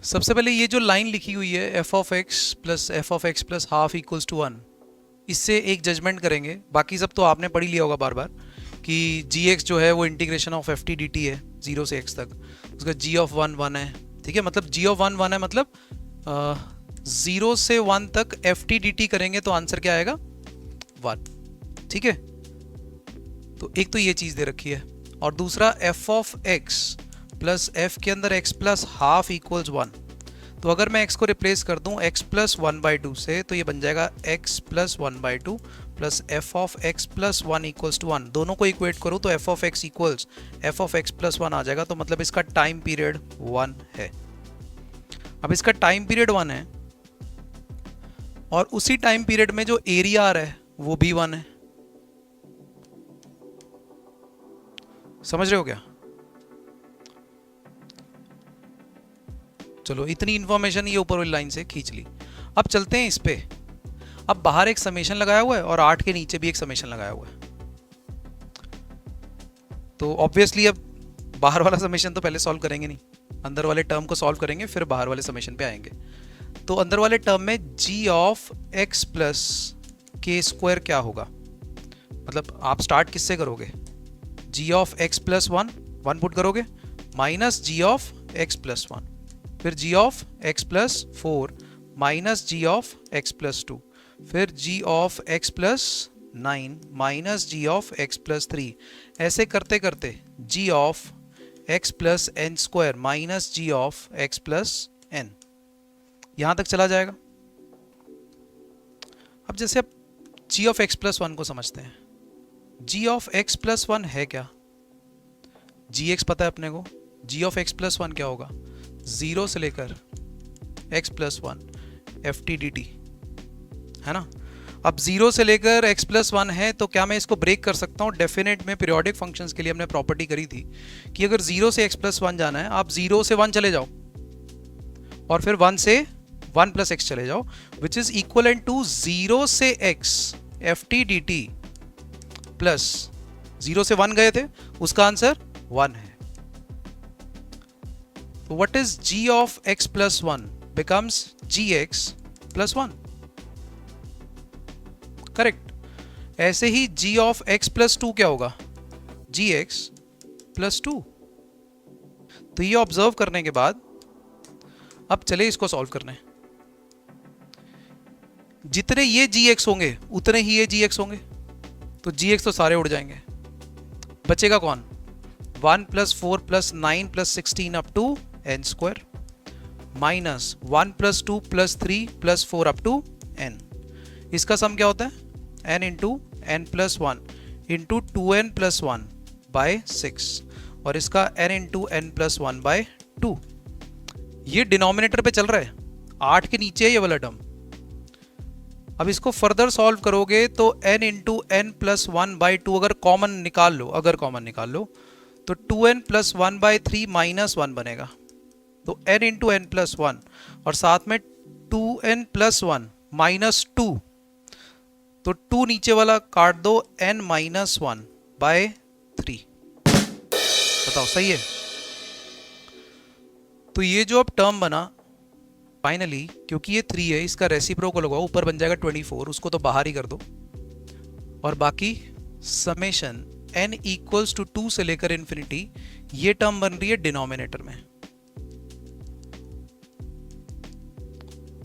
सबसे पहले ये जो लाइन लिखी हुई है F of X plus half equals to 1, इससे एक जजमेंट करेंगे। बाकी सब तो आपने पढ़ ही लिया होगा बार बार कि जी एक्स जो है वो integration of F T D T है 0 से x तक, उसका जी ऑफ 1 1 है। ठीक है, मतलब जी ऑफ 1 1 है, मतलब 0 से 1 तक एफ टी डी टी करेंगे तो आंसर क्या आएगा 1। ठीक है, तो एक तो ये चीज़ दे रखी है, और दूसरा F of X plus F के अंदर एक्स प्लस हाफ इक्वल्स 1। तो अगर मैं x को रिप्लेस कर दूं x प्लस 1/2 से, तो ये बन जाएगा x plus 1/2 plus F of X plus 1 equals to 1। दोनों को इक्वेट करूं तो F of X equals F of X plus 1 आ जाएगा। तो मतलब इसका टाइम पीरियड 1 है। अब इसका टाइम पीरियड 1 है, और उसी टाइम पीरियड में जो एरिया आ रहा है वो भी 1 है। समझ रहे हो क्या? चलो, इतनी इंफॉर्मेशन ये ऊपर वाली लाइन से खींच ली। अब चलते हैं इस पे। अब बाहर एक समेशन लगाया हुआ है और 8 के नीचे भी एक समेशन लगाया हुआ है। तो ऑब्वियसली अब बाहर वाला समेशन तो पहले सॉल्व करेंगे नहीं, अंदर वाले टर्म को सॉल्व करेंगे, फिर बाहर वाले समेशन पे आएंगे। तो अंदर वाले टर्म में g of x plus k square क्या होगा? मतलब आप स्टार्ट किससे करोगे? g of x plus 1 1 put करोगे, minus g of x plus 1, फिर g of x plus 4 minus g of x plus 2, फिर g of x plus 9 minus g of x plus 3। ऐसे करते करते g of x plus n square minus g of x plus n, यहां तक चला जाएगा। अब जैसे आप g ऑफ x प्लस 1 को समझते हैं, g ऑफ x प्लस 1 है क्या? gx पता है अपने को, g ऑफ x प्लस 1 क्या होगा? 0 से लेकर x plus 1 F T D T, है ना। अब 0 से लेकर x प्लस 1 है, तो क्या मैं इसको ब्रेक कर सकता हूँ? डेफिनेट में पीरियोडिक फंक्शंस के लिए हमने प्रॉपर्टी करी थी कि अगर 0 से x प्लस 1 जाना है, आप 0 से 1 चले जाओ और फिर 1 से 1 प्लस x चले जाओ, विच इज इक्वल टू 0 से x F T D T plus 0 से 1 गए थे, उसका आंसर 1 है। तो what is g of x plus 1 becomes gx plus 1, correct. ऐसे ही g ऑफ x प्लस 2 क्या होगा? gx plus 2। तो ये ऑब्जर्व करने के बाद अब चले इसको सॉल्व करने। जितने ये gx होंगे उतने ही ये gx होंगे, तो gx तो सारे उड़ जाएंगे। बचेगा कौन? 1 प्लस 4 प्लस 9 प्लस 16 up to N square minus 1 plus 2 plus 3 plus 4 up to N. इसका सम क्या होता है? n into N plus 1 into 2n plus 1 by 6, और इसका n into N plus 1 by 2। ये डिनोमिनेटर पे चल रहा है, 8 के नीचे है ये वाला टर्म। अब इसको फर्दर सॉल्व करोगे तो n into N plus 1 by 2 अगर कॉमन निकाल लो, तो 2n प्लस 1 बाई 3 माइनस 1 बनेगा। तो n इंटू एन प्लस 1 और साथ में 2n प्लस 1 माइनस 2, तो 2 नीचे वाला काट दो, n माइनस 1 बाय 3। बताओ सही है? तो ये जो अब टर्म बना फाइनली, क्योंकि ये 3 है, इसका रेसिप्रोकल होगा, ऊपर बन जाएगा 24, उसको तो बाहर ही कर दो, और बाकी समेशन n इक्वल्स टू 2 से लेकर इंफिनिटी, ये टर्म बन रही है डिनोमिनेटर में।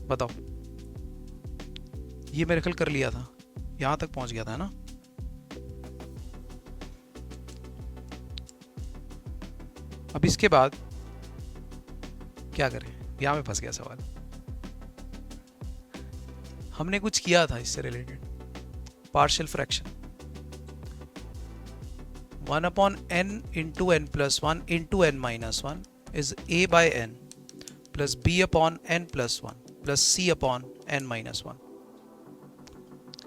बताओ, ये मेरे ख्याल कर लिया था, यहां तक पहुंच गया था ना। अब इसके बाद क्या करें? यहां में फंस गया सवाल। हमने कुछ किया था इससे related, partial fraction 1 upon n into N plus 1 into n minus 1 is a by n plus b upon n plus 1 plus c upon n minus 1।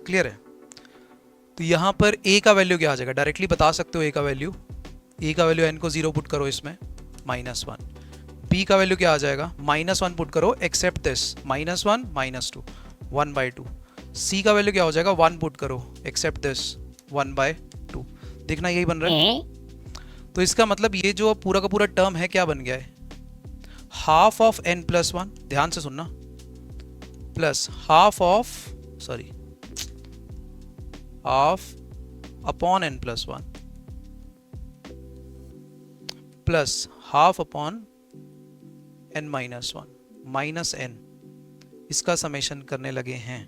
Clear है? तो यहां पर a का वैल्यू क्या आ जाएगा? डायरेक्टली बता सकते हो a का वैल्यू। a का वैल्यू n को 0 पुट करो इसमें, -1। b का वैल्यू क्या आ जाएगा? -1 पुट करो, एक्सेप्ट दिस, -1 -2 1/2। c का वैल्यू क्या हो जाएगा? 1 पुट करो, एक्सेप्ट दिस 1/2। देखना यही बन रहा है। तो इसका मतलब ये जो पूरा का पूरा टर्म है क्या बन गया है? Half of n plus one, ध्यान से सुनना, plus half of, sorry, half upon n plus one plus half upon n minus one minus n, इसका समेशन करने लगे हैं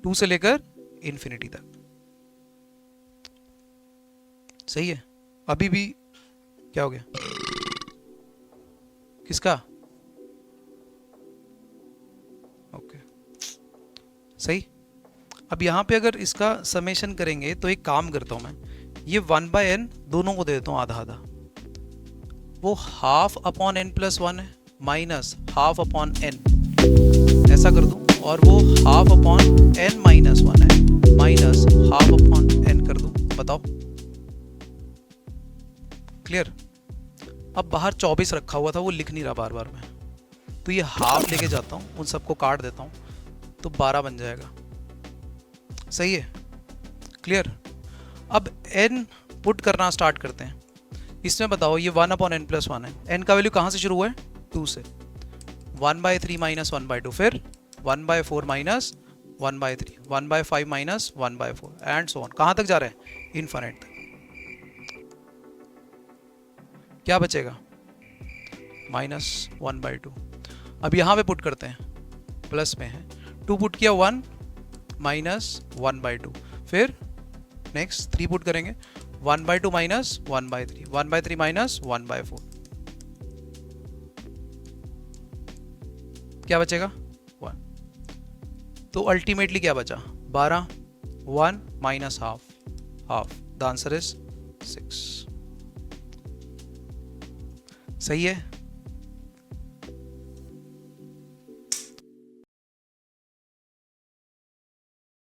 2 से लेकर इन्फिनिटी तक। सही है? अभी भी क्या हो गया? किसका? ओके, सही। अब यहां पे अगर इसका समेशन करेंगे तो एक काम करता हूं मैं, ये 1/n दोनों को दे देता हूं आधा आधा, वो half upon n plus one है माइनस हाफ अपॉन n, ऐसा कर दूं, और वो half upon n minus one है माइनस हाफ अपॉन n कर दूं। बताओ, क्लियर? अब बाहर 24 रखा हुआ था, वो लिख नहीं रहा बार बार में, तो ये हाफ लेके जाता हूँ, उन सबको काट देता हूँ, तो 12 बन जाएगा। सही है? क्लियर? अब n पुट करना स्टार्ट करते हैं। इसमें बताओ, ये 1 अपॉन n प्लस वन है, n का वैल्यू कहाँ से शुरू हुआ है? 2 से। 1/3 माइनस 1/2, फिर 1/4 minus 1/3, 1/5 minus 1/4 and so on. कहाँ तक जा रहे हैं? इनफाइनाइट तक। क्या बचेगा? -1/2। अब यहाँ पे पुट करते हैं, प्लस में है 2 पुट किया 1 माइनस 1/2, फिर नेक्स्ट 3 पुट करेंगे 1/2 माइनस 1/3, 1/3 माइनस 1/4, क्या बचेगा? 1। तो अल्टीमेटली क्या बचा? 12, 1 minus half, half, the answer is 6। सही है?